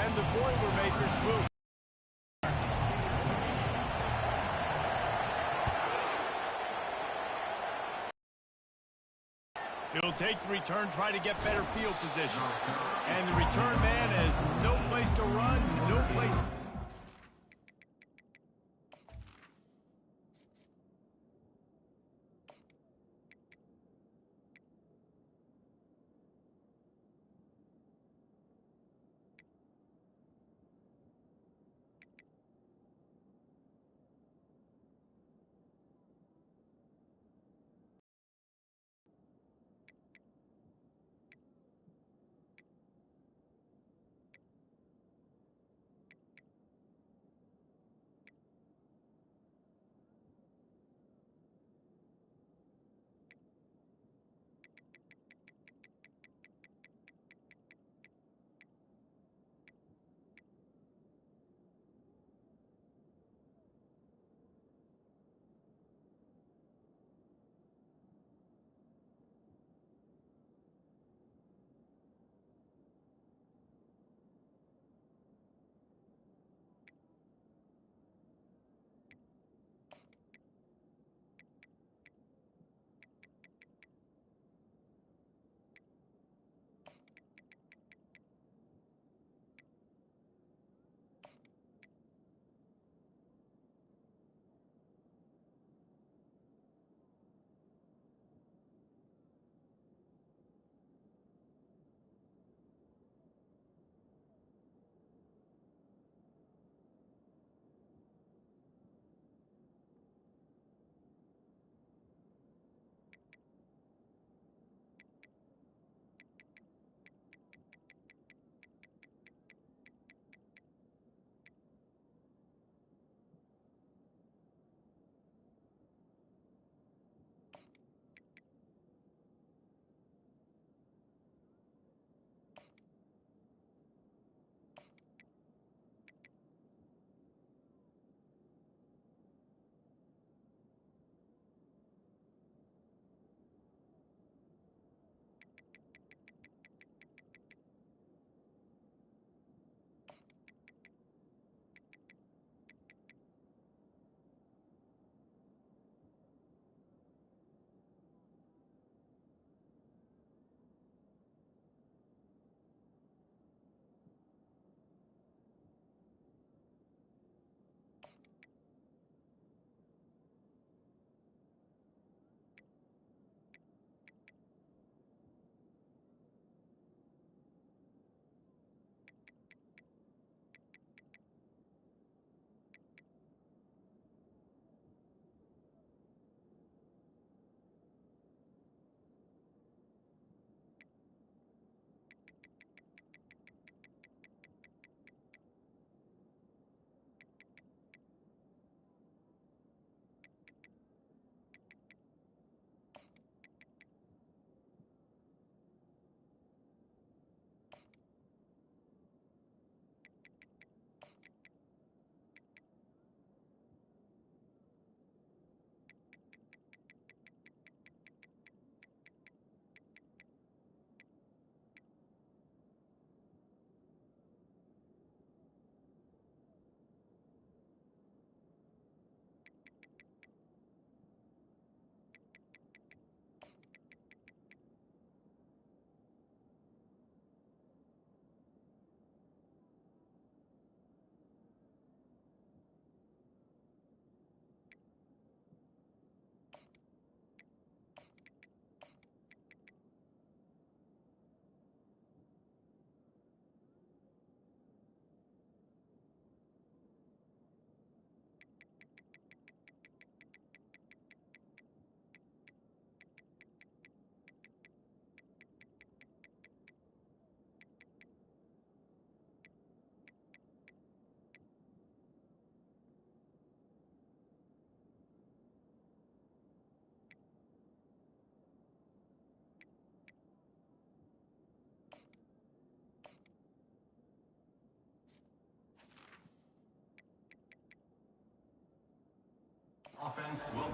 And the Boilermakers swoop. He'll take the return, try to get better field position. And the return man has no place to run, no place.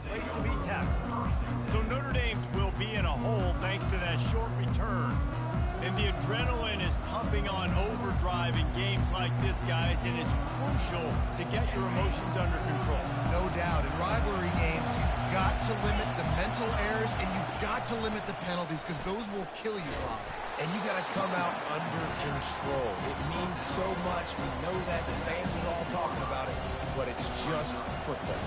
Place to be tackled. So Notre Dame's will be in a hole thanks to that short return. And the adrenaline is pumping on overdrive in games like this, guys, and it's crucial to get your emotions under control. No doubt. In rivalry games, you've got to limit the mental errors, and you've got to limit the penalties, because those will kill you, Bob. And you got to come out under control. It means so much. We know that. The fans are all talking about it, but it's just football.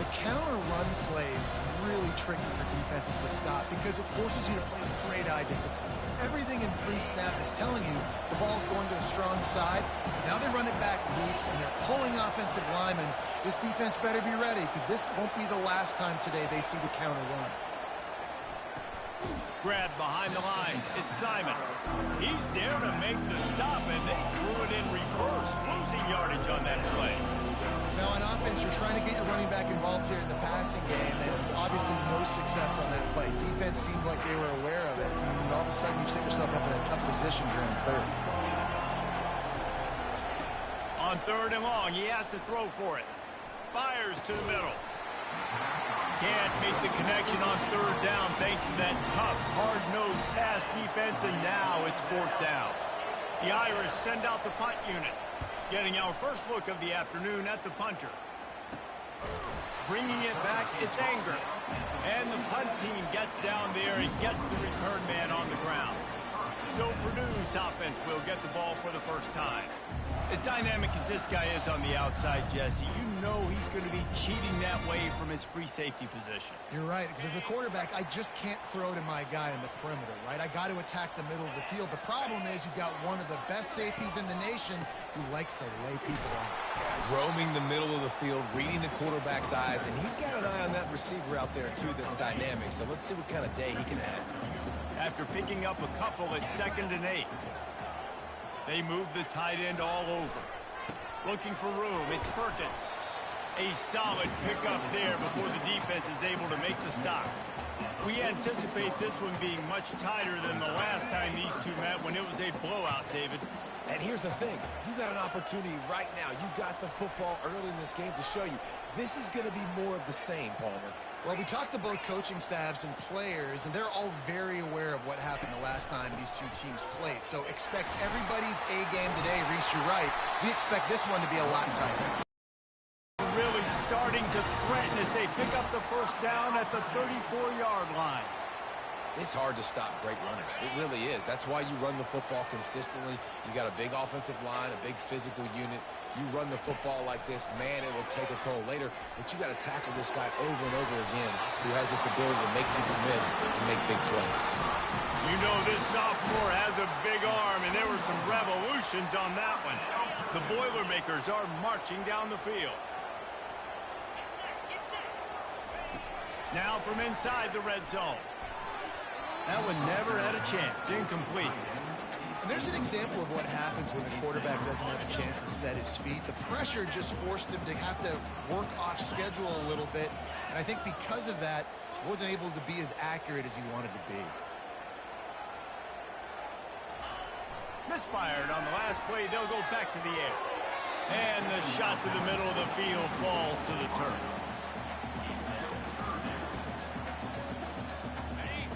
The counter run play is really tricky for defenses to stop because it forces you to play with great eye discipline. Everything in pre-snap is telling you the ball's going to the strong side. Now they run it back deep, and they're pulling offensive linemen. This defense better be ready, because this won't be the last time today they see the counter run. Grab behind the line. It's Simon. He's there to make the stop, and they threw it in reverse, losing yardage on that play. Now on offense, you're trying to get your running back involved here in the passing game, and obviously no success on that play. Defense seemed like they were aware of it, and all of a sudden you've set yourself up in a tough position here in third. On 3rd and long, he has to throw for it. Fires to the middle. Can't make the connection on 3rd down thanks to that tough, hard-nosed pass defense, and now it's 4th down. The Irish send out the punt unit. Getting our first look of the afternoon at the punter. Bringing it back, it's Anger. And the punt team gets down there and gets the return man on the ground. So Purdue's offense will get the ball for the first time. As dynamic as this guy is on the outside, Jesse, you know he's going to be cheating that way from his free safety position. You're right, because as a quarterback, I just can't throw to my guy in the perimeter, right? I got to attack the middle of the field. The problem is you've got one of the best safeties in the nation who likes to lay people out. Yeah, roaming the middle of the field, reading the quarterback's eyes, and he's got an eye on that receiver out there, too, that's dynamic. So let's see what kind of day he can have. After picking up a couple at 2nd and 8. They move the tight end all over. Looking for room, it's Perkins. A solid pickup there before the defense is able to make the stop. We anticipate this one being much tighter than the last time these two met when it was a blowout, David. And here's the thing. You got an opportunity right now. You got the football early in this game to show you. This is going to be more of the same, Palmer. Well, we talked to both coaching staffs and players, and they're all very aware of what happened the last time these two teams played. So expect everybody's A-game today. Reese, you're right. We expect this one to be a lot tighter. Really starting to threaten as they pick up the first down at the 34-yard line. It's hard to stop great runners. It really is. That's why you run the football consistently. You got a big offensive line, a big physical unit. You run the football like this, man, it will take a toll later. But you got to tackle this guy over and over again who has this ability to make people miss and make big plays. You know this sophomore has a big arm, and there were some revolutions on that one. The Boilermakers are marching down the field. Now from inside the red zone. That one never had a chance. Incomplete. And there's an example of what happens when the quarterback doesn't have a chance to set his feet. The pressure just forced him to have to work off schedule a little bit. And I think because of that, wasn't able to be as accurate as he wanted to be. Misfired on the last play. They'll go back to the air. And the shot to the middle of the field falls to the turf.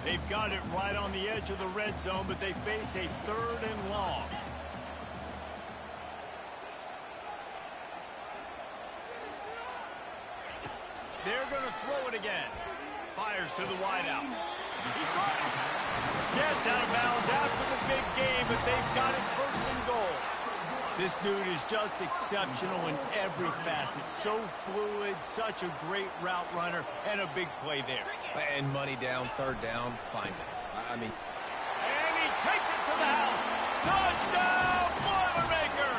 They've got it right on the edge of the red zone, but they face a 3rd and long. They're going to throw it again. Fires to the wideout. He caught it. Gets out of bounds after the big game, but they've got it 1st and goal. This dude is just exceptional in every facet. So fluid, such a great route runner, and a big play there. And money down, 3rd down, find it. I mean. And he takes it to the house. Touchdown, Boilermaker!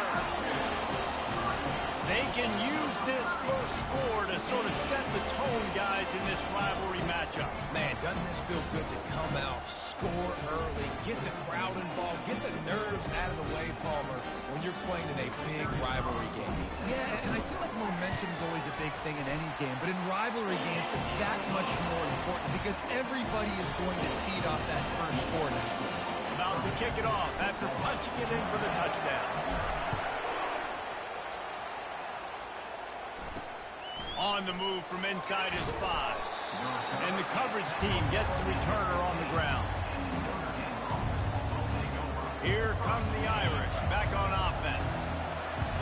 They can use this first score to sort of set the tone, guys, in this rivalry matchup. Man, doesn't this feel good to come out, score early, get the crowd involved, get the nerves out of the way, Palmer, when you're playing in a big rivalry game? Yeah, and I feel like momentum's always a big thing in any game, but in rivalry games, it's that much more important because everybody is going to feed off that first score now. About to kick it off after punching it in for the touchdown. On the move from inside his 5. And the coverage team gets the returner on the ground. Here come the Irish back on offense.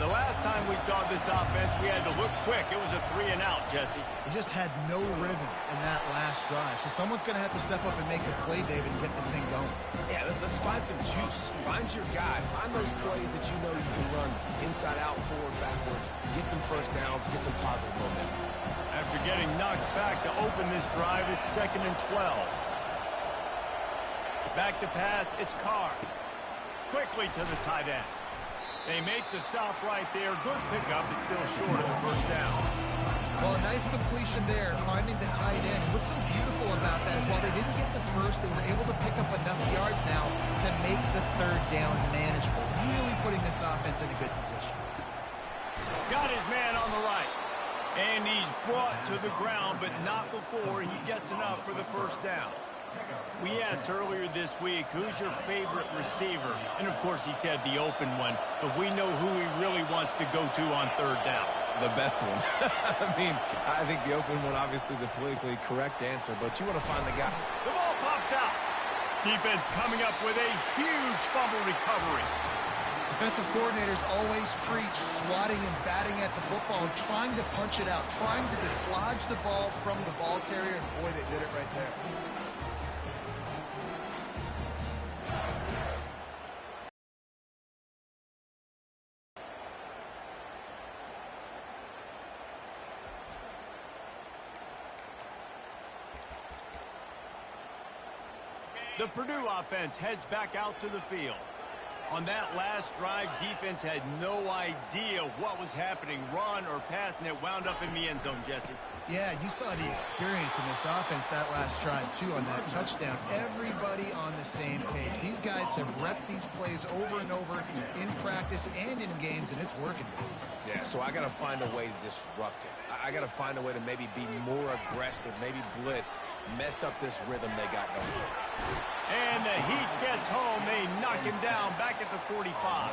The last time we saw this offense, we had to look quick. It was a 3-and-out, Jesse. He just had no rhythm in that last drive. So someone's going to have to step up and make the play, David, and get this thing going. Yeah, let's find some juice. Find your guy. Find those plays that you know you can run inside out, forward, backwards. Get some first downs. Get some positive momentum. After getting knocked back to open this drive, it's 2nd and 12. Back to pass, it's Carr. Quickly to the tight end. They make the stop right there. Good pickup. It's still short of the first down. Well, a nice completion there, finding the tight end. And what's so beautiful about that is while they didn't get the first, they were able to pick up enough yards now to make the third down manageable. Really putting this offense in a good position. Got his man on the right. And he's brought to the ground, but not before he gets enough for the first down. We asked earlier this week, who's your favorite receiver? And, of course, he said the open one, but we know who he really wants to go to on third down. The best one. I think the open one, obviously the politically correct answer, but you want to find the guy. The ball pops out. Defense coming up with a huge fumble recovery. Defensive coordinators always preach swatting and batting at the football and trying to punch it out, trying to dislodge the ball from the ball carrier, and boy, they did it right there. The Purdue offense heads back out to the field. On that last drive, defense had no idea what was happening, run or pass, and it wound up in the end zone, Jesse. Yeah, you saw the experience in this offense that last drive, too, on that touchdown. Everybody on the same page. These guys have repped these plays over and over in practice and in games, and it's working. Yeah, so I got to find a way to disrupt it. I got to find a way to maybe be more aggressive, maybe blitz, mess up this rhythm they got going. And the Heat gets home. They knock him down back at the 45.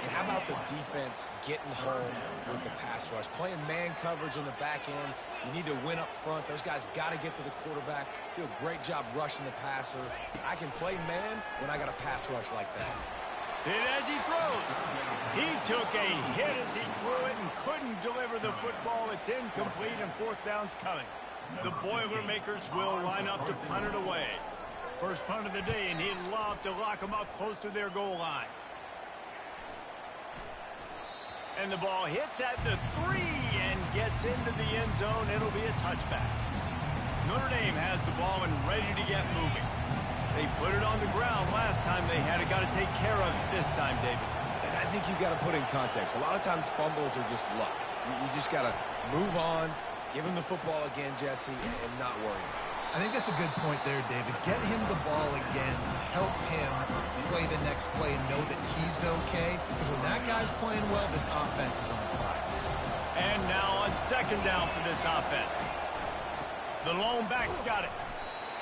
And how about the defense getting home with the pass rush? Playing man coverage in the back end. You need to win up front. Those guys got to get to the quarterback. Do a great job rushing the passer. I can play man when I got a pass rush like that. Hit as he throws. He took a hit as he threw it and couldn't deliver the football. It's incomplete and fourth down's coming. The Boilermakers will line up to punt it away. First punt of the day, and he'd love to lock them up close to their goal line. And the ball hits at the 3 and gets into the end zone. It'll be a touchback. Notre Dame has the ball and ready to get moving. They put it on the ground last time they had it. Got to take care of it this time, David. And I think you got to put in context. A lot of times fumbles are just luck. You just got to move on, give him the football again, Jesse, and not worry about it. I think that's a good point there, David. Get him the ball again to help him play the next play and know that he's okay. Because when that guy's playing well, this offense is on fire. And now on second down for this offense. The lone back's got it.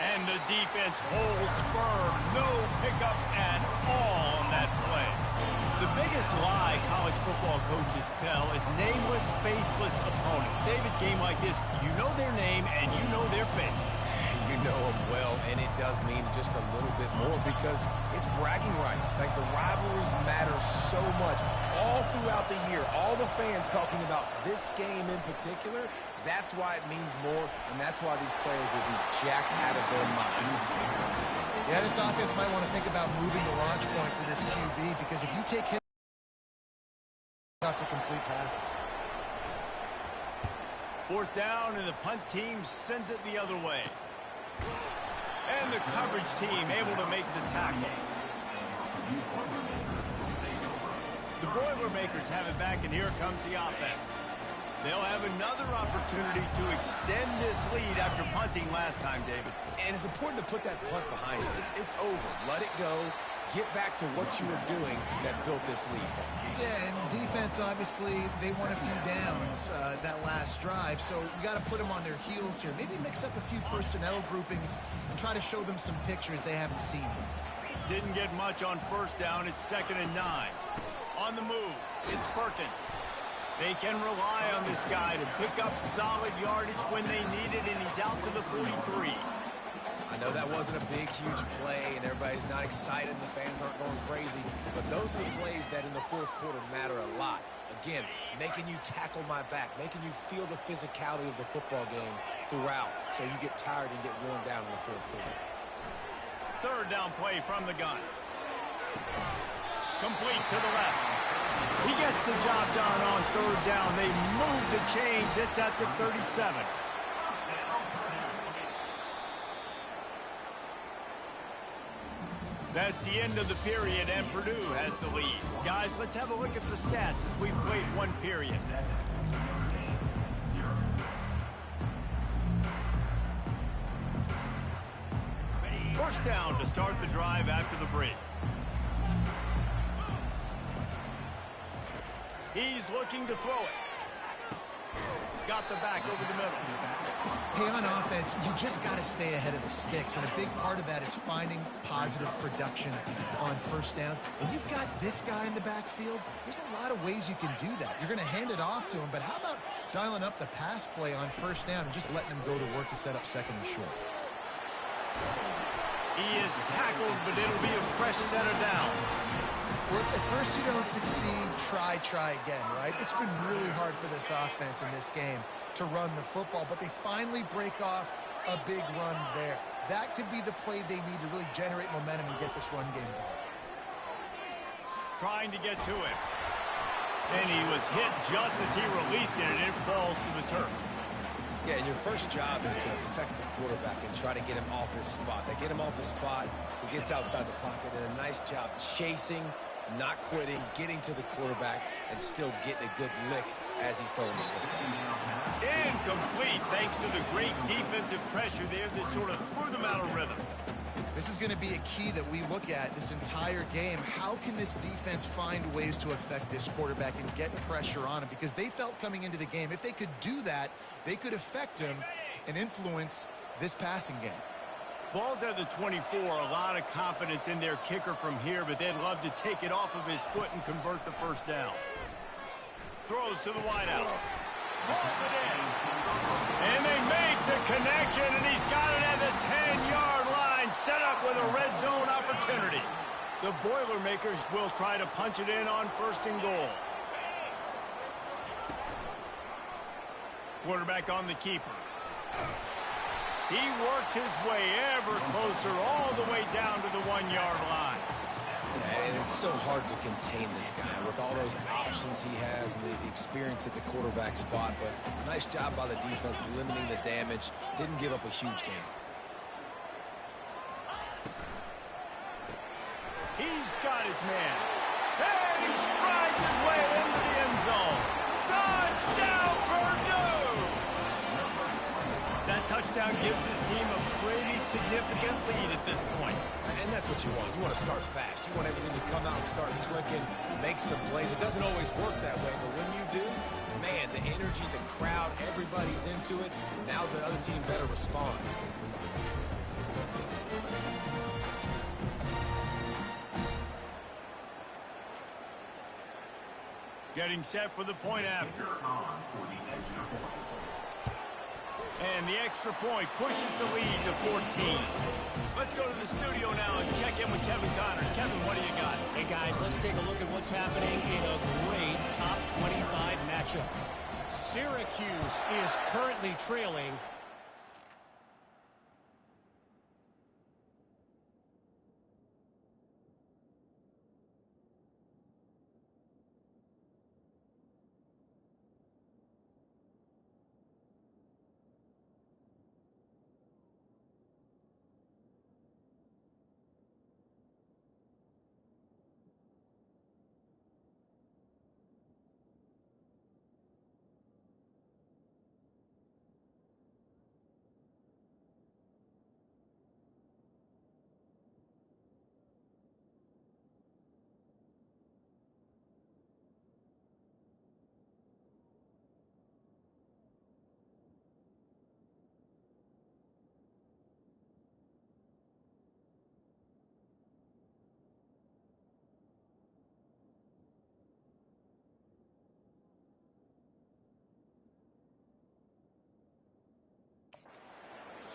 And the defense holds firm. No pickup at all on that play. The biggest lie college football coaches tell is nameless, faceless opponent. David, game like this, you know their name and you know their face. You know them well, and it does mean just a little bit more because it's bragging rights. Like, the rivalries matter so much all throughout the year. All the fans talking about this game in particular, that's why it means more, and that's why these players will be jacked out of their minds. Yeah, this offense might want to think about moving the launch point for this QB because if you take him off to complete passes. Fourth down, and the punt team sends it the other way. And the coverage team able to make the tackle. The Boilermakers have it back, and here comes the offense. They'll have another opportunity to extend this lead after punting last time, David. And it's important to put that punt behind you. It's over. Let it go. Get back to what you were doing that built this lead. Yeah, and defense, obviously, they won a few downs that last drive, so you got to put them on their heels here. Maybe mix up a few personnel groupings and try to show them some pictures they haven't seen. Didn't get much on first down. It's 2nd and 9. On the move, it's Perkins. They can rely on this guy to pick up solid yardage when they need it, and he's out to the 43. I know that wasn't a big, huge play, and everybody's not excited, and the fans aren't going crazy, but those are the plays that in the fourth quarter matter a lot. Again, making you tackle my back, making you feel the physicality of the football game throughout, so you get tired and get worn down in the fourth quarter. Third down play from the gun. Complete to the left. He gets the job done on third down. They move the chains. It's at the 37. That's the end of the period, and Purdue has the lead. Guys, let's have a look at the stats as we've played one period. First down to start the drive after the break. He's looking to throw it. Got the back over the middle. Hey, on offense, you just got to stay ahead of the sticks, and a big part of that is finding positive production on first down. When you've got this guy in the backfield, there's a lot of ways you can do that. You're going to hand it off to him, but how about dialing up the pass play on first down and just letting him go to work to set up second and short? He is tackled, but it'll be a fresh set of downs. Well, if at first you don't succeed, try again, right? It's been really hard for this offense in this game to run the football, but they finally break off a big run there. That could be the play they need to really generate momentum and get this run game going. Trying to get to him. And he was hit just as he released it, and it falls to the turf. Yeah, and your first job is to affect the quarterback and try to get him off his spot. They get him off the spot, he gets outside the pocket, and a nice job chasing, not quitting, getting to the quarterback, and still getting a good lick as he's throwing the football. Incomplete, thanks to the great defensive pressure there that sort of threw them out of rhythm. This is going to be a key that we look at this entire game. How can this defense find ways to affect this quarterback and get pressure on him? Because they felt coming into the game, if they could do that, they could affect him and influence this passing game. Ball's at the 24, a lot of confidence in their kicker from here, but they'd love to take it off of his foot and convert the first down. Throws to the wideout. Rolls it in. And they make the connection, and he's got it at the 10-yard line, set up with a red zone opportunity. The Boilermakers will try to punch it in on first and goal. Quarterback on the keeper. He works his way ever closer all the way down to the 1-yard line. Yeah, and it's so hard to contain this guy with all those options he has and the experience at the quarterback spot. But nice job by the defense limiting the damage. Didn't give up a huge game. He's got his man. And he strides his way into the end zone. Touchdown, Purdue! That touchdown gives his team a pretty significant lead at this point. And that's what you want. You want to start fast. You want everything to come out and start clicking, make some plays. It doesn't always work that way, but when you do, man, the energy, the crowd, everybody's into it. Now the other team better respond. Getting set for the point after. And the extra point pushes the lead to 14. Let's go to the studio now and check in with Kevin Connors. Kevin, what do you got? Hey, guys, let's take a look at what's happening in a great top 25 matchup. Syracuse is currently trailing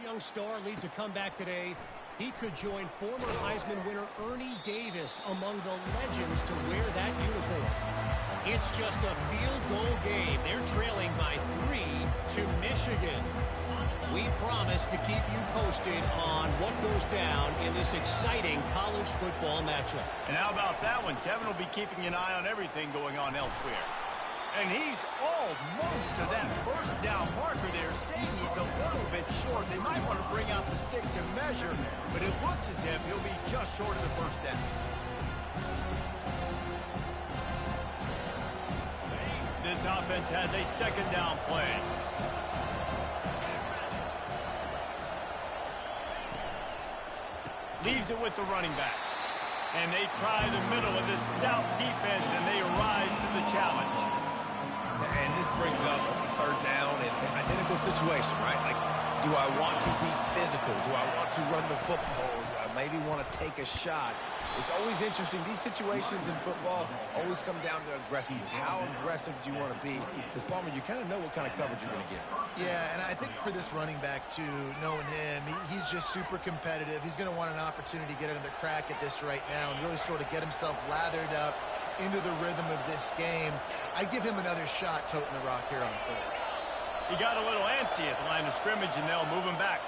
young star leads a comeback today. He could join former Heisman winner Ernie Davis among the legends to wear that uniform. It's just a field goal game. They're trailing by 3 to Michigan. We promise to keep you posted on what goes down in this exciting college football matchup. And how about that one? Kevin will be keeping an eye on everything going on elsewhere. And he's almost to that first down marker there, saying he's a little bit short. They might want to bring out the sticks and measure, but it looks as if he'll be just short of the first down. This offense has a second down play. Leaves it with the running back. And they try the middle of this stout defense, and they rise to the challenge. And this brings up a third down and identical situation, right? Like, do I want to be physical? Do I want to run the football? Do I maybe want to take a shot? It's always interesting. These situations in football always come down to aggressiveness. How aggressive do you want to be? Because, Palmer, you kind of know what kind of coverage you're going to get. Yeah, and I think for this running back, too, knowing him, he's just super competitive. He's going to want an opportunity to get another crack at this right now and really sort of get himself lathered up into the rhythm of this game. I'd give him another shot toting the rock here on third. He got a little antsy at the line of scrimmage, and they'll move him back.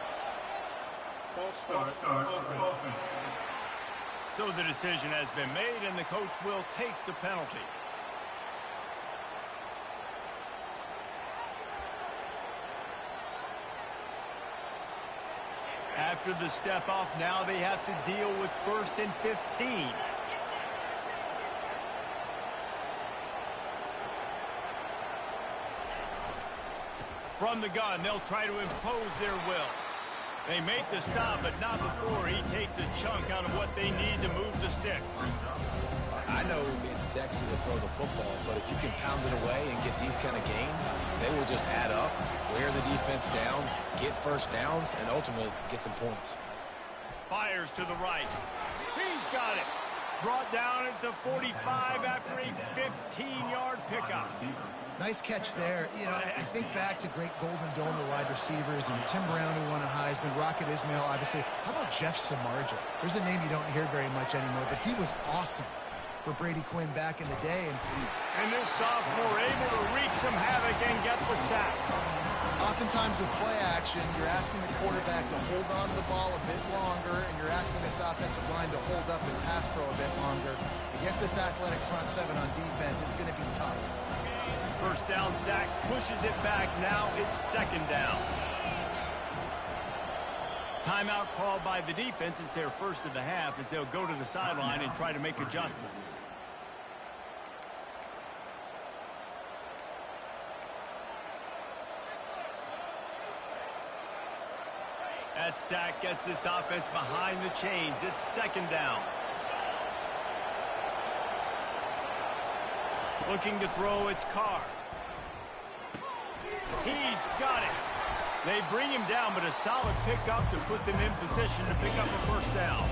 False start. Offense. So the decision has been made, and the coach will take the penalty. After the step off, now they have to deal with 1st and 15. From the gun, they'll try to impose their will. They make the stop, but not before he takes a chunk out of what they need to move the sticks. I know it's sexy to throw the football, but if you can pound it away and get these kind of gains, they will just add up, wear the defense down, get first downs, and ultimately get some points. Fires to the right. He's got it. Brought down at the 45 after a 15-yard pickup. Nice catch there. You know, I think back to great Golden Dome wide receivers and Tim Brown, who won a Heisman, Rocket Ismail, obviously. How about Jeff Samardzija? There's a name you don't hear very much anymore, but he was awesome for Brady Quinn back in the day. And this sophomore able to wreak some havoc and get the sack. Oftentimes with play action, you're asking the quarterback to hold on to the ball a bit longer, and you're asking this offensive line to hold up and pass pro a bit longer. Against this athletic front seven on defense, it's going to be tough. First down sack, pushes it back. Now it's second down. Timeout called by the defense. It's their first of the half as they'll go to the sideline and try to make adjustments. That sack gets this offense behind the chains. It's second down. Looking to throw, it's Carr. He's got it. They bring him down, but a solid pickup to put them in position to pick up a first down.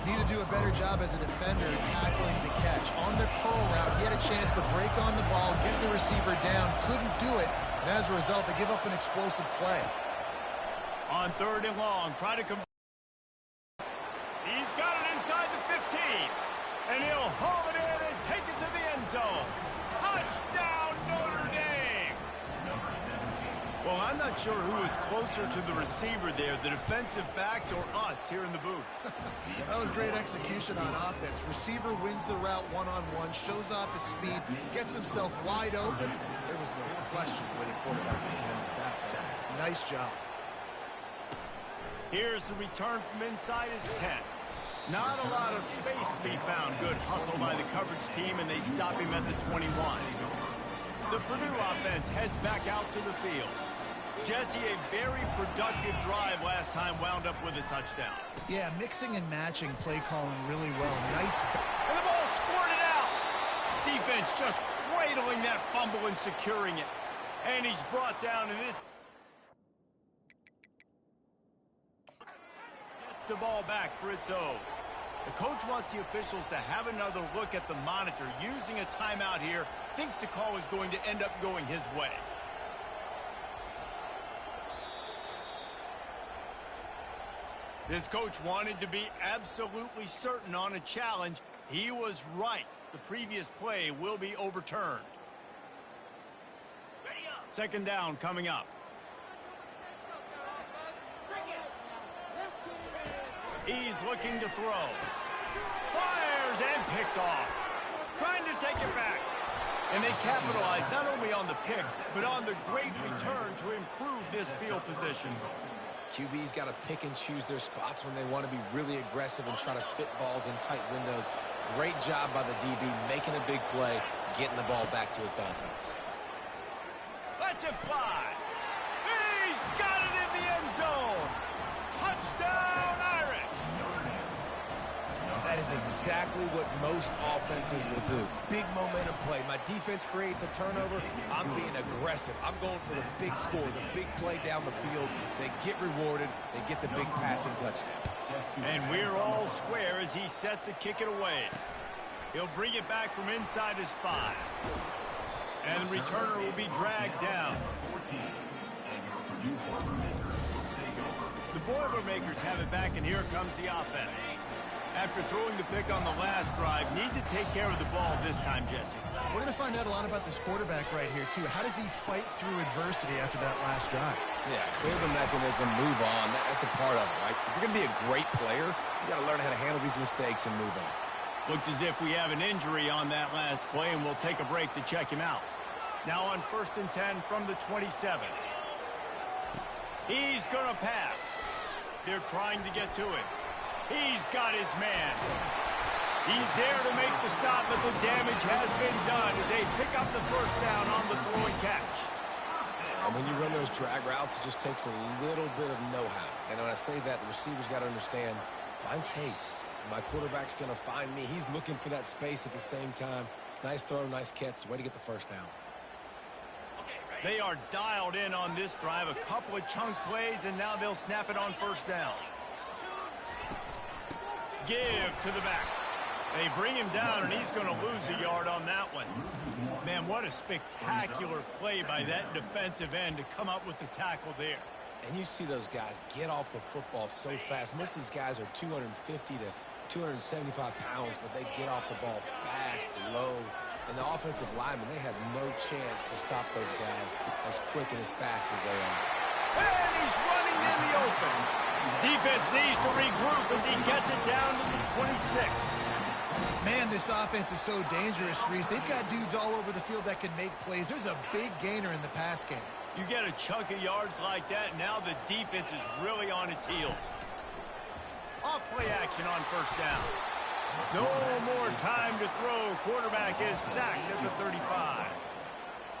Need to do a better job as a defender tackling the catch. On the curl route, he had a chance to break on the ball, get the receiver down, couldn't do it, and as a result, they give up an explosive play. On third and long, try to convert. He's got it inside the 15, and he'll haul it in and take it to the end zone. Touchdown, Notre Dame! Well, I'm not sure who is closer to the receiver there, the defensive backs or us here in the booth. That was great execution on offense. Receiver wins the route one-on-one, shows off his speed, gets himself wide open. There was no question where the quarterback was going with that. Nice job. Here's the return from inside his 10. Not a lot of space to be found. Good hustle by the coverage team, and they stop him at the 21. The Purdue offense heads back out to the field. Jesse, a very productive drive last time, wound up with a touchdown. Yeah, mixing and matching play calling really well. Nice. And the ball squirted out. Defense just cradling that fumble and securing it. And he's brought down in this. Gets the ball back for its own. The coach wants the officials to have another look at the monitor. Using a timeout here, thinks the call is going to end up going his way. This coach wanted to be absolutely certain on a challenge. He was right. The previous play will be overturned. Second down coming up. He's looking to throw. Fires and picked off. Trying to take it back. And they capitalize not only on the pick, but on the great return to improve this field position. QB's got to pick and choose their spots when they want to be really aggressive and try to fit balls in tight windows. Great job by the DB making a big play, getting the ball back to its offense. Lets it fly. He's got it in the end zone. Touchdown, Irish. That is exactly what most offenses will do. Big momentum play. My defense creates a turnover. I'm being aggressive. I'm going for the big score, the big play down the field. They get rewarded. They get the big passing touchdown. And we're all square as he's set to kick it away. He'll bring it back from inside his 5. And the returner will be dragged down. The Boilermakers have it back, and here comes the offense. After throwing the pick on the last drive, need to take care of the ball this time, Jesse. We're going to find out a lot about this quarterback right here, too. How does he fight through adversity after that last drive? Yeah, clear the mechanism, move on. That's a part of it, right? If you're going to be a great player, you got to learn how to handle these mistakes and move on. Looks as if we have an injury on that last play, and we'll take a break to check him out. Now on 1st and 10 from the 27. He's going to pass. They're trying to get to it. He's got his man. He's there to make the stop, but the damage has been done as they pick up the first down on the throw and catch. And when you run those drag routes, it just takes a little bit of know-how. And when I say that, the receiver's got to understand, find space. My quarterback's going to find me. He's looking for that space at the same time. Nice throw, nice catch. Way to get the first down. They are dialed in on this drive. A couple of chunk plays, and now they'll snap it on first down. Give to the back. They bring him down, and he's going to lose a yard on that one. Man, what a spectacular play by that defensive end to come up with the tackle there. And you see those guys get off the football so fast. Most of these guys are 250 to 275 pounds, but they get off the ball fast, low. And the offensive linemen, they have no chance to stop those guys as quick and as fast as they are. And he's running in the open. Defense needs to regroup as he gets it down to the 26. Man, this offense is so dangerous, Reese. They've got dudes all over the field that can make plays. There's a big gainer in the pass game. You get a chunk of yards like that, now the defense is really on its heels. Off play action on first down. No more time to throw. Quarterback is sacked at the 35.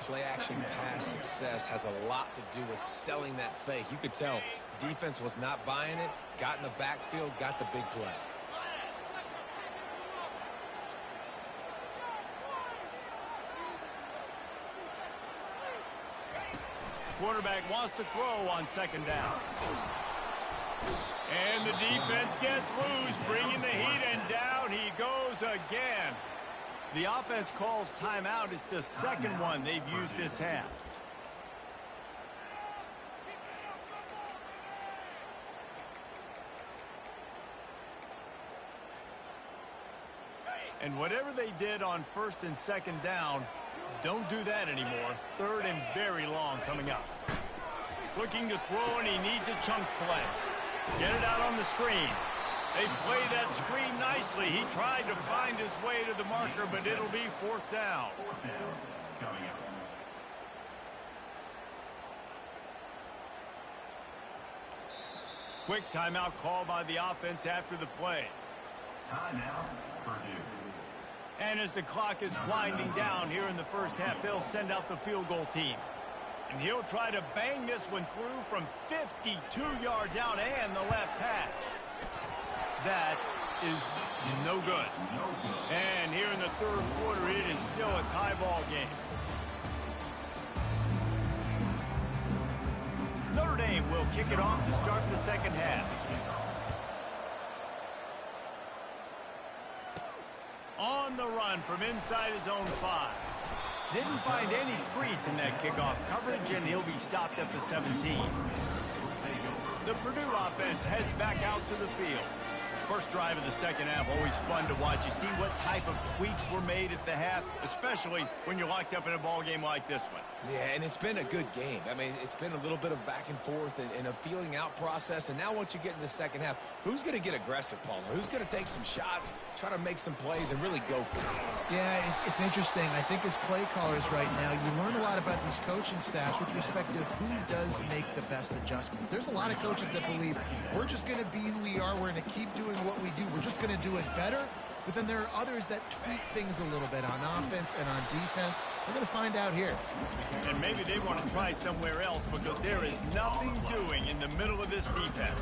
Play action pass success has a lot to do with selling that fake. You could tell defense was not buying it, got in the backfield, got the big play. Quarterback wants to throw on second down. And the defense gets loose, bringing the heat, and down he goes again. The offense calls timeout. It's the second one they've used this half. And whatever they did on first and second down, don't do that anymore. Third and very long coming up. Looking to throw, and he needs a chunk play. Get it out on the screen. They play that screen nicely. He tried to find his way to the marker, but it'll be fourth down. Quick timeout call by the offense after the play. Timeout, Purdue. And as the clock is winding down here in the first half, they'll send out the field goal team. And he'll try to bang this one through from 52 yards out and the left hash. That is no good. And here in the third quarter, it is still a tie ball game. Notre Dame will kick it off to start the second half. On the run from inside his own 5. Didn't find any crease in that kickoff coverage, and he'll be stopped at the 17. The Purdue offense heads back out to the field. First drive of the second half, always fun to watch. You see what type of tweaks were made at the half, especially when you're locked up in a ball game like this one. Yeah, and it's been a good game. I mean, it's been a little bit of back and forth and a feeling out process. And now once you get in the second half, who's going to get aggressive, Palmer? Who's going to take some shots, try to make some plays, and really go for it? Yeah, it's interesting. I think as play callers right now, you learn a lot about these coaching staffs with respect to who does make the best adjustments. There's a lot of coaches that believe we're just going to be who we are. We're going to keep doing what we do. We're just going to do it better. But then there are others that tweak things a little bit on offense and on defense. We're going to find out here. And maybe they want to try somewhere else because there is nothing doing in the middle of this defense.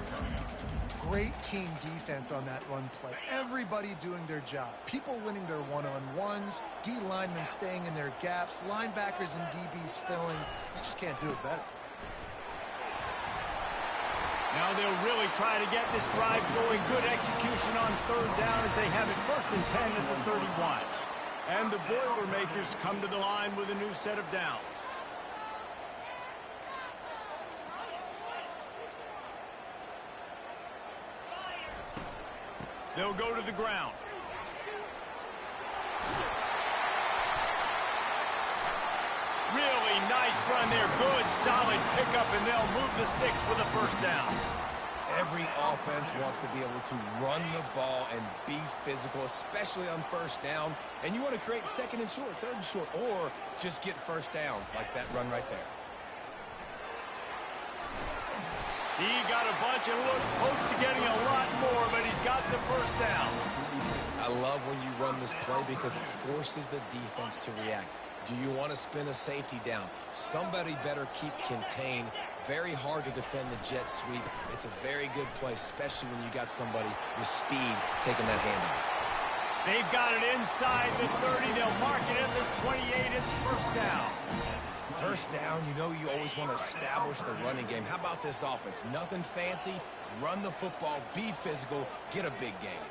Great team defense on that run play. Everybody doing their job. People winning their one-on-ones, D linemen staying in their gaps, linebackers and DBs filling. You just can't do it better. Now they'll really try to get this drive going. Good execution on third down as they have it 1st and 10 at the 31. And the Boilermakers come to the line with a new set of downs. They'll go to the ground. Really nice run there. Good, solid pickup, and they'll move the sticks with a first down. Every offense wants to be able to run the ball and be physical, especially on first down. And you want to create second and short, third and short, or just get first downs like that run right there. He got a bunch and looked close to getting a lot more, but he's got the first down. I love when you run this play because it forces the defense to react. Do you want to spin a safety down? Somebody better keep contained. Very hard to defend the jet sweep. It's a very good play, especially when you got somebody with speed taking that handoff. They've got it inside the 30. They'll mark it at the 28. It's first down. First down, you know you always want to establish the running game. How about this offense? Nothing fancy. Run the football, be physical, get a big game.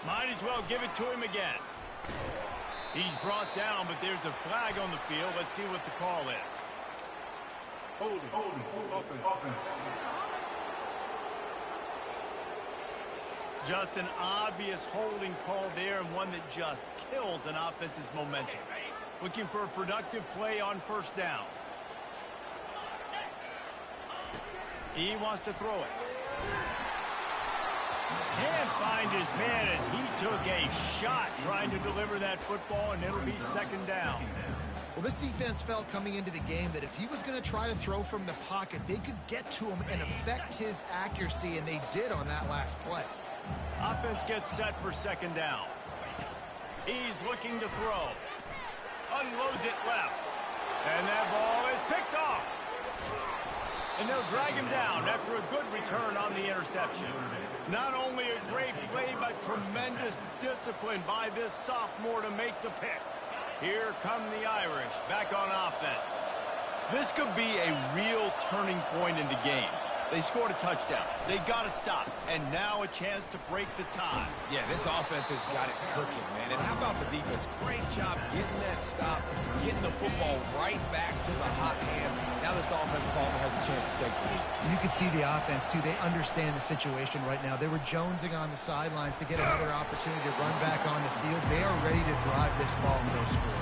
Might as well give it to him again. He's brought down, but there's a flag on the field. Let's see what the call is. Holding, open. Just an obvious holding call there, and one that just kills an offense's momentum. Looking for a productive play on first down. He wants to throw it. Can't find his man as he took a shot trying to deliver that football, and it'll be second down. Well, this defense felt coming into the game that if he was going to try to throw from the pocket, they could get to him and affect his accuracy, and they did on that last play. Offense gets set for second down. He's looking to throw. Unloads it left. And that ball is picked off. And they'll drag him down after a good return on the interception. Not only a great play, but tremendous discipline by this sophomore to make the pick. Here come the Irish back on offense. This could be a real turning point in the game. They scored a touchdown. They got to stop. And now a chance to break the tie. Yeah, this offense has got it cooking, man. And how about the defense? Great job getting that stop, getting the football right back to the hot hand. Now this offense, Palmer, has a chance to take the lead. You can see the offense, too. They understand the situation right now. They were jonesing on the sidelines to get another opportunity to run back on the field. They are ready to drive this ball and go score.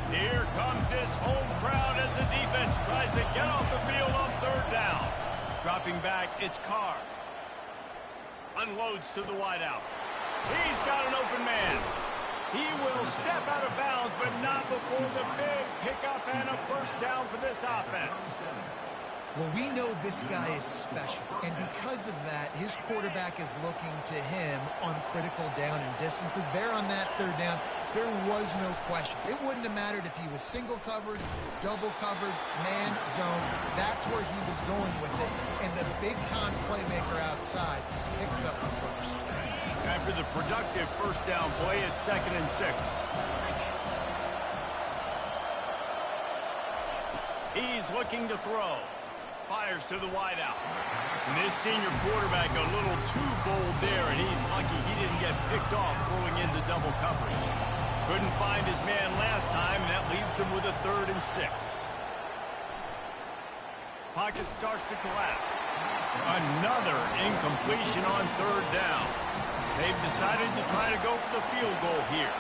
Here comes this home crowd as the defense tries to get off the field on third down. Dropping back, it's Carr. Unloads to the wideout. He's got an open man. He will step out of bounds, but not before the big pickup and a first down for this offense. Well, we know this guy is special, and because of that, his quarterback is looking to him on critical down and distances. There on that third down, there was no question. It wouldn't have mattered if he was single covered, double covered, man, zone. That's where he was going with it, and the big-time playmaker outside picks up the first. After the productive first down play, it's 2nd and 6. He's looking to throw. Fires to the wideout. And this senior quarterback a little too bold there, and he's lucky he didn't get picked off throwing into double coverage. Couldn't find his man last time, and that leaves him with a 3rd and 6. Pocket starts to collapse. Another incompletion on 3rd down. They've decided to try to go for the field goal here.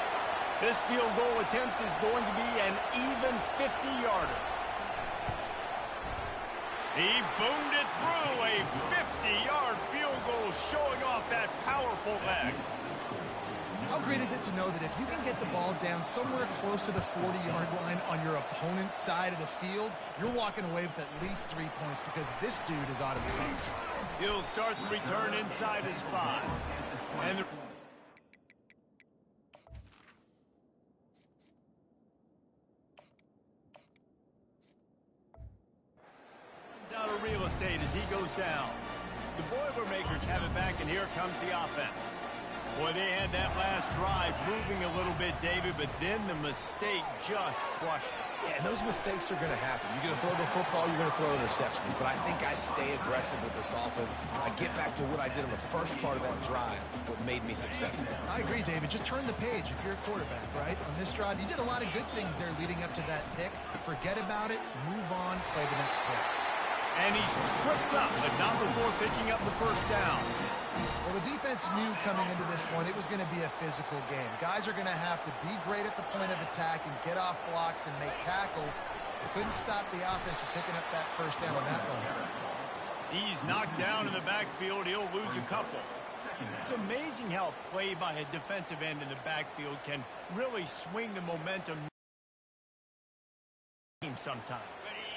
This field goal attempt is going to be an even 50-yarder. He boomed it through, a 50-yard field goal showing off that powerful leg. How great is it to know that if you can get the ball down somewhere close to the 40-yard line on your opponent's side of the field, you're walking away with at least 3 points because this dude is automatic. He'll start the return inside his 5. And out of real estate as he goes down. The Boilermakers have it back, and here comes the offense. Boy, they had that last drive moving a little bit, David, but then the mistake just crushed them. Yeah, those mistakes are going to happen. You're going to throw the football, you're going to throw interceptions. But I think I stay aggressive with this offense. I get back to what I did in the first part of that drive, what made me successful. I agree, David. Just turn the page if you're a quarterback, right? On this drive, you did a lot of good things there leading up to that pick. Forget about it, move on, play the next play. And he's tripped up, but not before picking up the first down. Well, the defense knew coming into this one it was going to be a physical game. Guys are going to have to be great at the point of attack and get off blocks and make tackles. They couldn't stop the offense from picking up that first down on that one. He's knocked down in the backfield. He'll lose a couple. It's amazing how play by a defensive end in the backfield can really swing the momentum sometimes.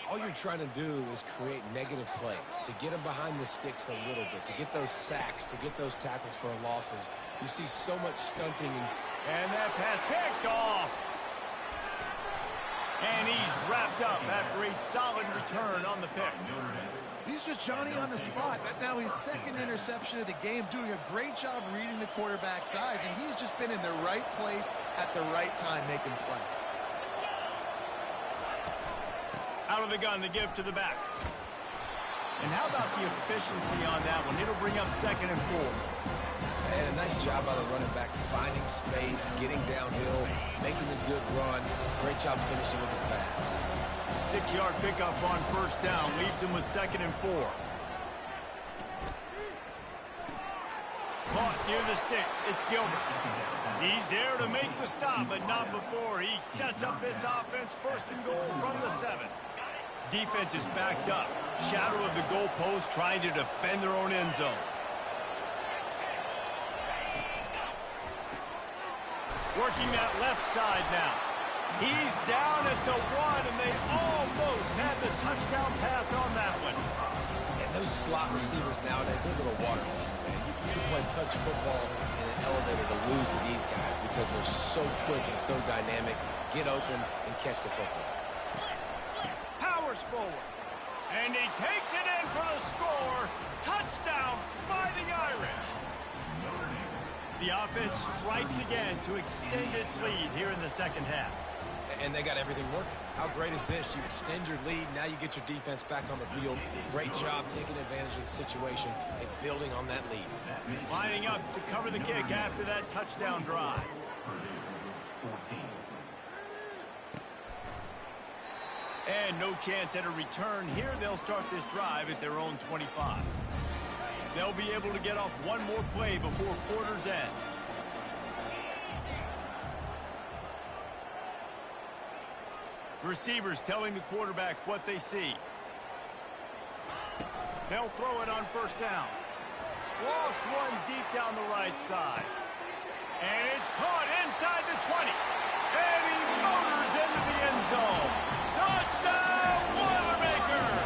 All you're trying to do is create negative plays, to get them behind the sticks a little bit, to get those sacks, to get those tackles for losses. You see so much stunting. And that pass picked off. And he's wrapped up after a solid return on the pick. He's just Johnny on the spot. That now his 2nd interception of the game, doing a great job reading the quarterback's eyes, and he's just been in the right place at the right time making plays. Out of the gun to give to the back. And how about the efficiency on that one? It'll bring up 2nd and 4. And a nice job by the running back, finding space, getting downhill, making a good run. Great job finishing with his pads. 6-yard pickup on first down leaves him with 2nd and 4. Caught near the sticks. It's Gilbert. He's there to make the stop, but not before he sets up this offense. 1st and goal from the 7. Defense is backed up. Shadow of the goalpost trying to defend their own end zone. Working that left side now. He's down at the 1, and they almost had the touchdown pass on that one. And those slot receivers nowadays, they're little water balls, man. You can play touch football in an elevator to lose to these guys because they're so quick and so dynamic. Get open and catch the football. Forward, and he takes it in for the score. Touchdown, Fighting Irish. The offense strikes again to extend its lead here in the 2nd half. And they got everything working. How great is this? You extend your lead, now you get your defense back on the field. Great job taking advantage of the situation and building on that lead. Lining up to cover the kick after that touchdown drive. And no chance at a return here. They'll start this drive at their own 25. They'll be able to get off one more play before quarter's end. Receivers telling the quarterback what they see. They'll throw it on first down. Lost one deep down the right side. And it's caught inside the 20. And he motors into the end zone. Touchdown, Boilermakers!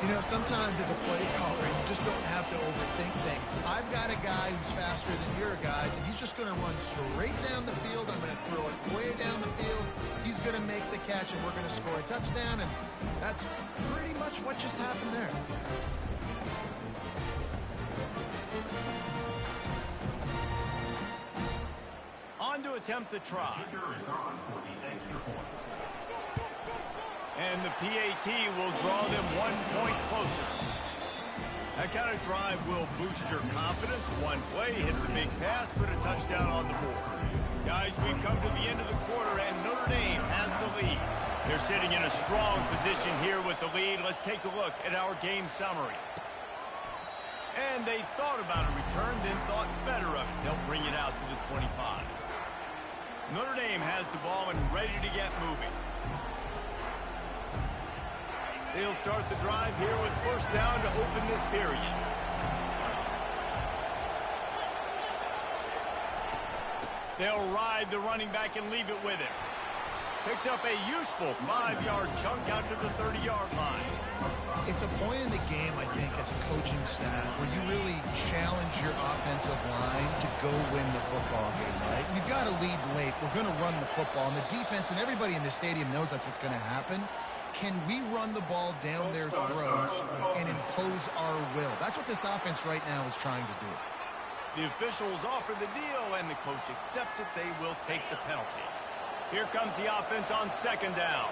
You know, sometimes as a play caller, you just don't have to overthink things. I've got a guy who's faster than your guys, and he's just going to run straight down the field. I'm going to throw it way down the field. He's going to make the catch, and we're going to score a touchdown, and that's pretty much what just happened there. to attempt the try. And the PAT will draw them 1 point closer. That kind of drive will boost your confidence. One play, hit a big pass, put a touchdown on the board. Guys, we've come to the end of the quarter, and Notre Dame has the lead. They're sitting in a strong position here with the lead. Let's take a look at our game summary. And they thought about a return, then thought better of it. They'll bring it out to the 25. Notre Dame has the ball and ready to get moving. They'll start the drive here with first down to open this period. They'll ride the running back and leave it with him. Picks up a useful 5-yard chunk out to the 30-yard line. It's a point in the game, I think, as a coaching staff, where you really challenge your offensive line to go win the football game, right? We've got to lead late. We're going to run the football. And the defense and everybody in the stadium knows that's what's going to happen. Can we run the ball down their throats and impose our will? That's what this offense right now is trying to do. The officials offer the deal, and the coach accepts it. They will take the penalty. Here comes the offense on second down.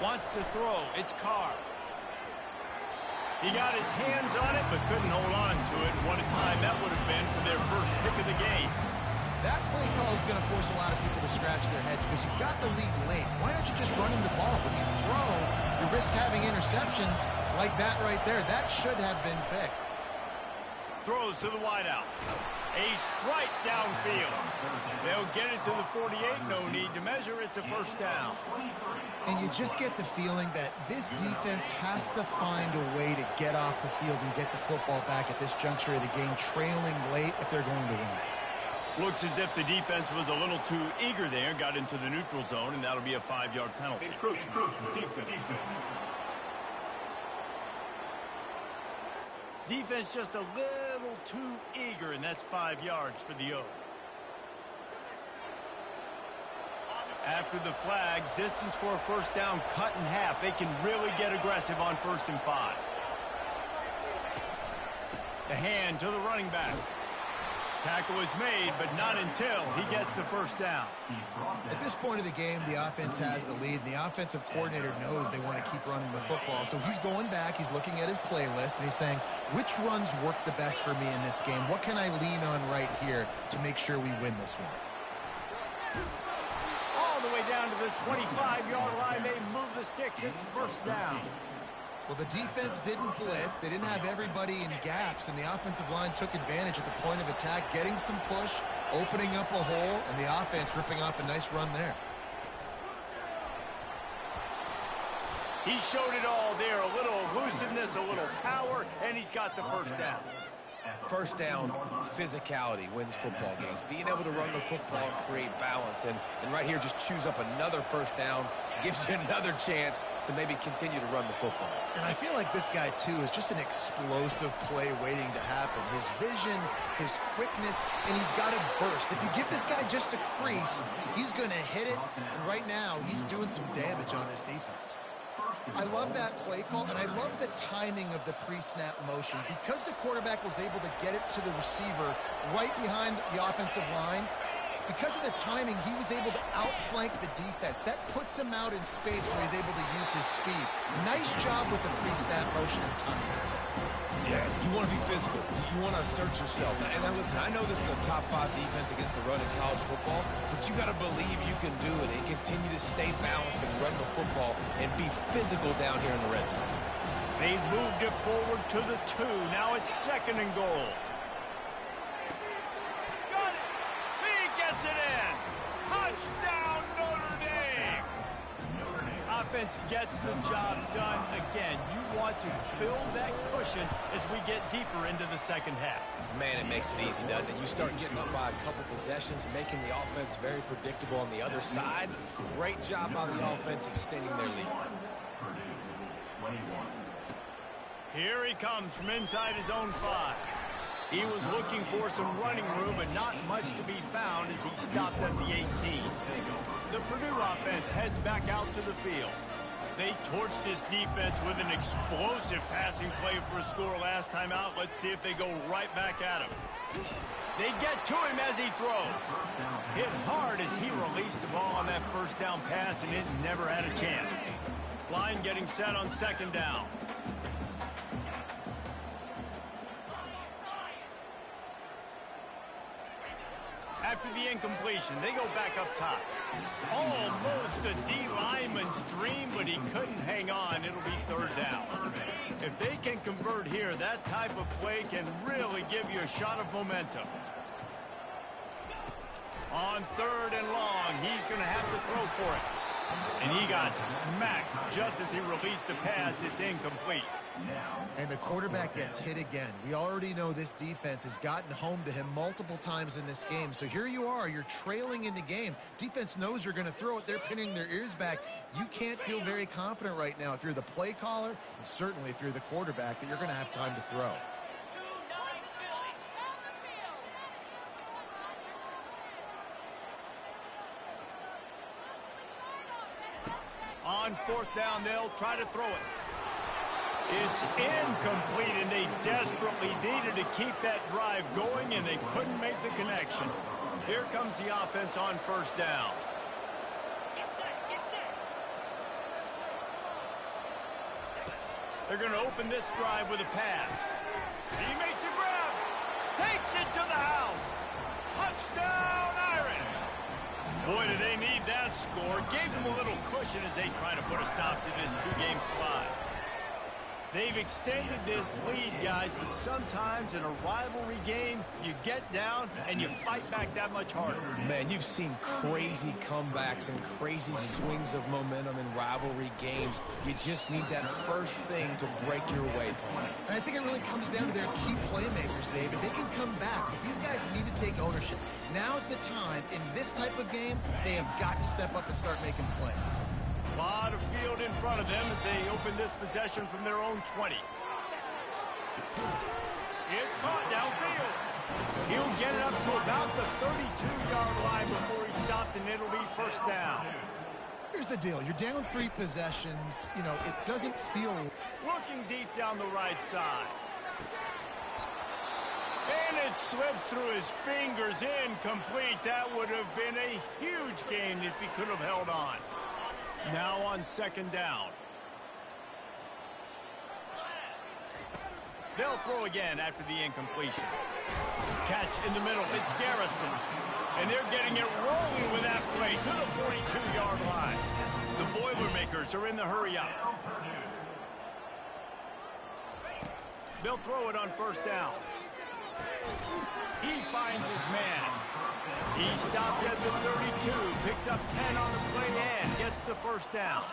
Wants to throw. It's Carr. He got his hands on it, but couldn't hold on to it. What a time that would have been for their first pick of the game. That play call is going to force a lot of people to scratch their heads because you've got the lead late. Why aren't you just running the ball? When you throw, you risk having interceptions like that right there. That should have been picked. Throws to the wideout. A strike downfield. They'll get it to the 48. No need to measure. It's a first down. And you just get the feeling that this defense has to find a way to get off the field and get the football back at this juncture of the game, trailing late if they're going to win. Looks as if the defense was a little too eager there, got into the neutral zone, and that'll be a 5-yard penalty. Defense just a little too eager, and that's 5 yards for the O. After the flag, distance for a first down cut in half. They can really get aggressive on 1st and 5. The hand to the running back. Tackle is made, but not until he gets the first down. At this point of the game, the offense has the lead, and the offensive coordinator knows they want to keep running the football. So he's going back, he's looking at his playlist, and he's saying, which runs work the best for me in this game? What can I lean on right here to make sure we win this one? All the way down to the 25-yard line, they move the sticks. It's first down. Well, the defense didn't blitz. They didn't have everybody in gaps, and the offensive line took advantage at the point of attack, getting some push, opening up a hole, and the offense ripping off a nice run there. He showed it all there, a little elusiveness, a little power, and he's got the first down. First down, physicality wins football games. Being able to run the football and create balance. And right here, just choose up another first down, gives you another chance to maybe continue to run the football. And I feel like this guy, too, is just an explosive play waiting to happen. His vision, his quickness, and he's got a burst. If you give this guy just a crease, he's going to hit it. And right now, he's doing some damage on this defense. I love that play call, and I love the timing of the pre-snap motion. Because the quarterback was able to get it to the receiver right behind the offensive line, because of the timing, he was able to outflank the defense. That puts him out in space where he's able to use his speed. Nice job with the pre-snap motion and timing. Yeah, you want to be physical. You want to assert yourself. And now listen, I know this is a top 5 defense against the run in college football, but you got to believe you can do it and continue to stay balanced and run the football and be physical down here in the red zone. They've moved it forward to the 2. Now it's 2nd and goal. Got it. He gets it in. Touchdown, Notre Dame. Offense gets the job done again. You want to build that cushion as we get deeper into the second half. Man, it makes it easy, doesn't it? You start getting up by a couple possessions, making the offense very predictable on the other side. Great job by the offense extending their lead. Here he comes from inside his own 5. He was looking for some running room, but not much to be found as he stopped at the 18. The Purdue offense heads back out to the field. They torched this defense with an explosive passing play for a score last time out. Let's see if they go right back at him. They get to him as he throws. Hit hard as he released the ball on that first down pass, and it never had a chance. Line getting set on second down. After the incompletion, they go back up top. Almost a D lineman's dream, but he couldn't hang on. It'll be third down. If they can convert here, that type of play can really give you a shot of momentum. On third and long, he's going to have to throw for it. And he got smacked just as he released the pass. It's incomplete. And the quarterback gets hit again. We already know this defense has gotten home to him multiple times in this game. So here you are, you're trailing in the game. Defense knows you're going to throw it. They're pinning their ears back. You can't feel very confident right now if you're the play caller, and certainly if you're the quarterback, that you're going to have time to throw. On fourth down, they'll try to throw it. It's incomplete, and they desperately needed to keep that drive going, and they couldn't make the connection. Here comes the offense on first down. They're going to open this drive with a pass. He makes a grab. Takes it to the house. Touchdown, Irish. Boy, do they need that score. Gave them a little cushion as they try to put a stop to this two-game slide. They've extended this lead, guys, but sometimes in a rivalry game, you get down and you fight back that much harder. Man, you've seen crazy comebacks and crazy swings of momentum in rivalry games. You just need that first thing to break your way, Paul. And I think it really comes down to their key playmakers, David. They can come back, but these guys need to take ownership. Now's the time. In this type of game, they have got to step up and start making plays. A lot of field in front of them as they open this possession from their own 20. It's caught downfield. He'll get it up to about the 32-yard line before he stopped, and it'll be first down. Here's the deal. You're down 3 possessions. You know, it doesn't feel... Looking deep down the right side. And it slips through his fingers. Incomplete. That would have been a huge gain if he could have held on. Now on second down. They'll throw again after the incompletion. Catch in the middle. It's Garrison. And they're getting it rolling with that play to the 42-yard line. The Boilermakers are in the hurry up. They'll throw it on first down. He finds his man. He stopped at the 32, picks up 10 on the play and gets the first down.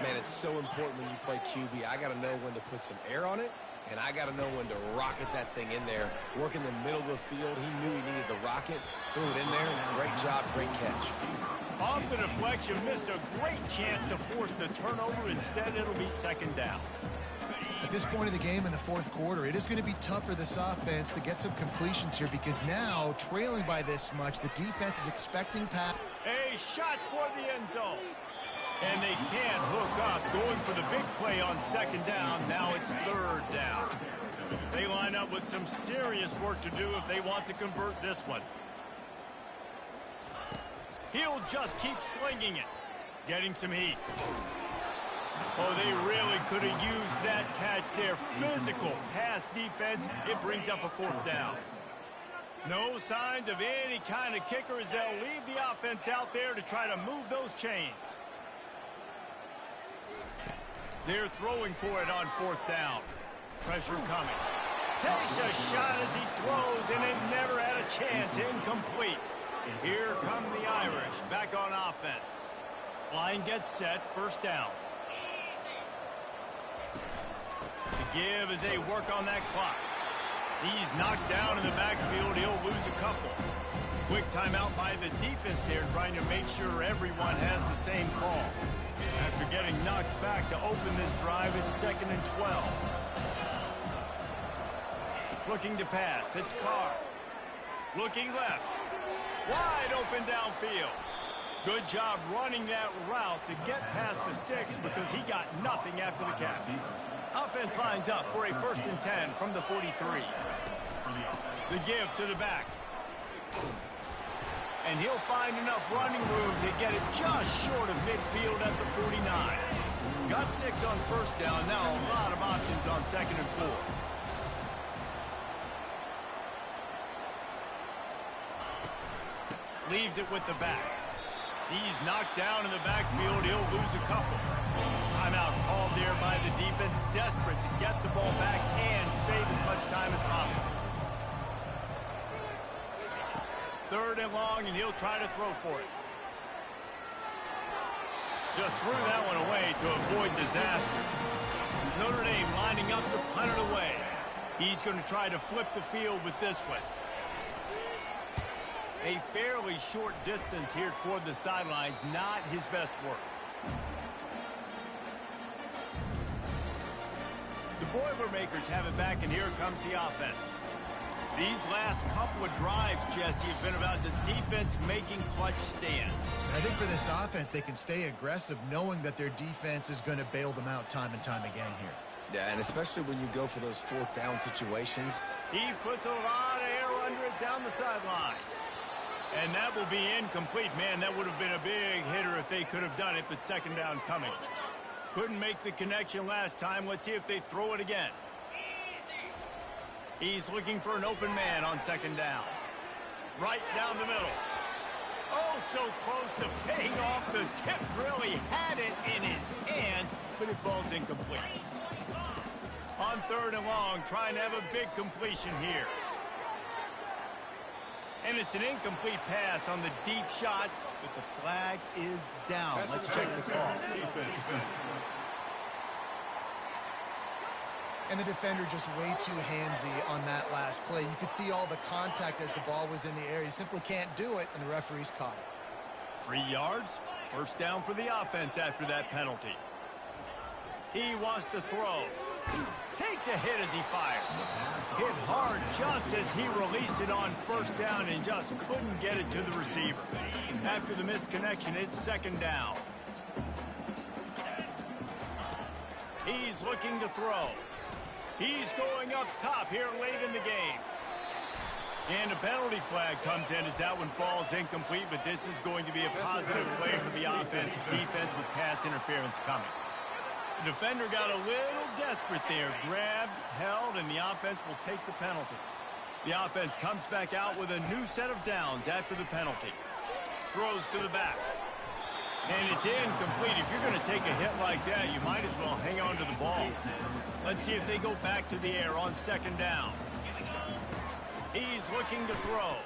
Man, it's so important when you play QB. I got to know when to put some air on it, and I got to know when to rocket that thing in there. Work in the middle of the field. He knew he needed the rocket. Threw it in there. Great job, great catch. Off the deflection, missed a great chance to force the turnover. Instead, it'll be second down. At this point of the game in the fourth quarter, it is going to be tough for this offense to get some completions here because now, trailing by this much, the defense is expecting pass. A shot toward the end zone. And they can't hook up. Going for the big play on second down. Now it's third down. They line up with some serious work to do if they want to convert this one. He'll just keep slinging it. Getting some heat. Oh, they really could have used that catch there. Physical pass defense. It brings up a fourth down. No signs of any kind of kicker as they'll leave the offense out there to try to move those chains. They're throwing for it on fourth down. Pressure coming. Takes a shot as he throws, and it never had a chance. Incomplete. Here come the Irish back on offense. Line gets set. First down. To give as they work on that clock. He's knocked down in the backfield. He'll lose a couple. Quick timeout by the defense there, trying to make sure everyone has the same call. After getting knocked back to open this drive, it's 2nd and 12. Looking to pass. It's Carr. Looking left. Wide open downfield. Good job running that route to get past the sticks because he got nothing after the catch. Offense lines up for a 1st and 10 from the 43. The give to the back. And he'll find enough running room to get it just short of midfield at the 49. Got 6 on first down. Now a lot of options on 2nd and 4. Leaves it with the back. He's knocked down in the backfield. He'll lose a couple. Timeout called there by the defense, desperate to get the ball back and save as much time as possible. 3rd and long, and he'll try to throw for it. Just threw that one away to avoid disaster. Notre Dame lining up to punt it away. He's going to try to flip the field with this one. A fairly short distance here toward the sidelines, not his best work. The Boilermakers have it back, and here comes the offense. These last couple of drives, Jesse, have been about the defense making clutch stands. I think for this offense, they can stay aggressive knowing that their defense is going to bail them out time and time again here. Yeah, and especially when you go for those 4th down situations. He puts a lot of air under it down the sideline. And that will be incomplete. Man, that would have been a big hitter if they could have done it, but 2nd down coming. Couldn't make the connection last time. Let's see if they throw it again. He's looking for an open man on 2nd down. Right down the middle. Oh, so close to paying off the tip drill. He had it in his hands, but it falls incomplete. On 3rd and long, trying to have a big completion here. And it's an incomplete pass on the deep shot, but the flag is down. Let's check the call. And the defender just way too handsy on that last play. You could see all the contact as the ball was in the air. You simply can't do it, and the referee's caught it. 3 yards. 1st down for the offense after that penalty. He wants to throw. Takes a hit as he fires. Hit hard just as he released it on 1st down and just couldn't get it to the receiver. After the missed connection, it's 2nd down. He's looking to throw. He's going up top here late in the game. And a penalty flag comes in as that one falls incomplete, but this is going to be a positive play for the offense. Defense with pass interference coming. The defender got a little desperate there. Grabbed, held, and the offense will take the penalty. The offense comes back out with a new set of downs after the penalty. Throws to the back. And it's incomplete. If you're going to take a hit like that, you might as well hang on to the ball. Let's see if they go back to the air on 2nd down. He's looking to throw.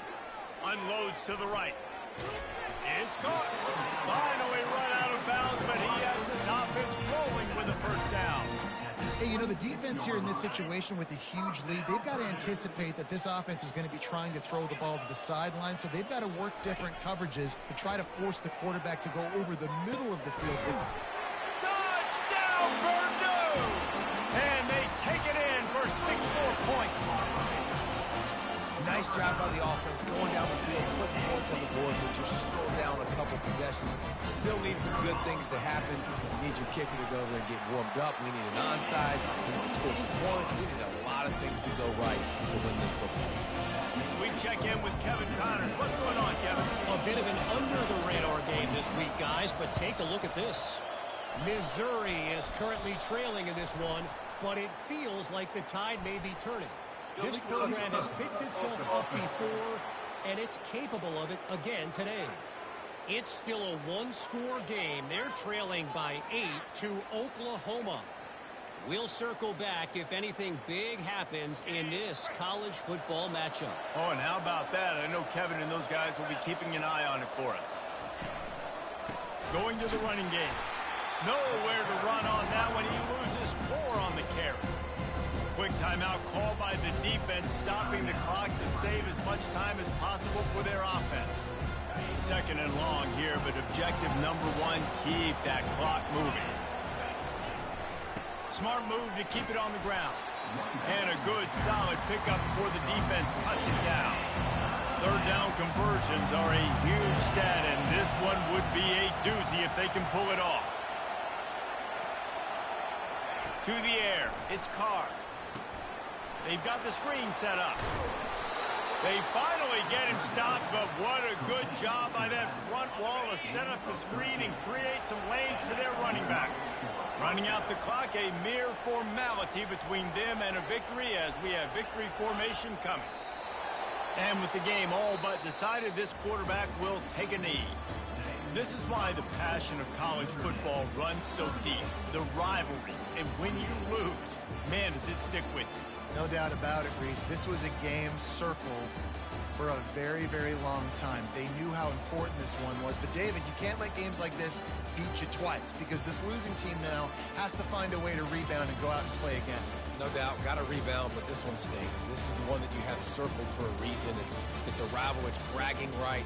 Unloads to the right. It's caught. Finally run out of bounds, but he has this offense rolling with a 1st down. Hey, you know, the defense here in this situation with a huge lead, they've got to anticipate that this offense is going to be trying to throw the ball to the sideline, so they've got to work different coverages to try to force the quarterback to go over the middle of the field. Touchdown, Purdue! And they take it in for 6 more points. Nice job by the offense going down the field, putting points on the board, but you're still down a couple possessions. Still need some good things to happen. You need your kicker to go over there and get warmed up. We need an onside. We need to score some points. We need a lot of things to go right to win this football game. We check in with Kevin Connors. What's going on, Kevin? A bit of an under-the-radar game this week, guys, but take a look at this. Missouri is currently trailing in this one, but it feels like the tide may be turning. This program has picked itself up before, and it's capable of it again today. It's still a one-score game. They're trailing by 8 to Oklahoma. We'll circle back if anything big happens in this college football matchup. Oh, and how about that? I know Kevin and those guys will be keeping an eye on it for us. Going to the running game. Nowhere to run on that one. He loses 4 on the carry. Quick timeout called by the defense, stopping the clock to save as much time as possible for their offense. 2nd and long here, but objective number 1, keep that clock moving. Smart move to keep it on the ground. And a good, solid pickup before the defense cuts it down. 3rd down conversions are a huge stat, and this one would be a doozy if they can pull it off. To the air, it's Carr. They've got the screen set up. They finally get him stopped, but what a good job by that front wall to set up the screen and create some lanes for their running back. Running out the clock, a mere formality between them and a victory as we have victory formation coming. And with the game all but decided, this quarterback will take a knee. This is why the passion of college football runs so deep. The rivalries, and when you lose, man, does it stick with you. No doubt about it, Reese. This was a game circled for a very, very long time. They knew how important this one was. But, David, you can't let games like this beat you twice because this losing team now has to find a way to rebound and go out and play again. No doubt, got to rebound, but this one stings. This is the one that you have circled for a reason. It's a rival. It's bragging right.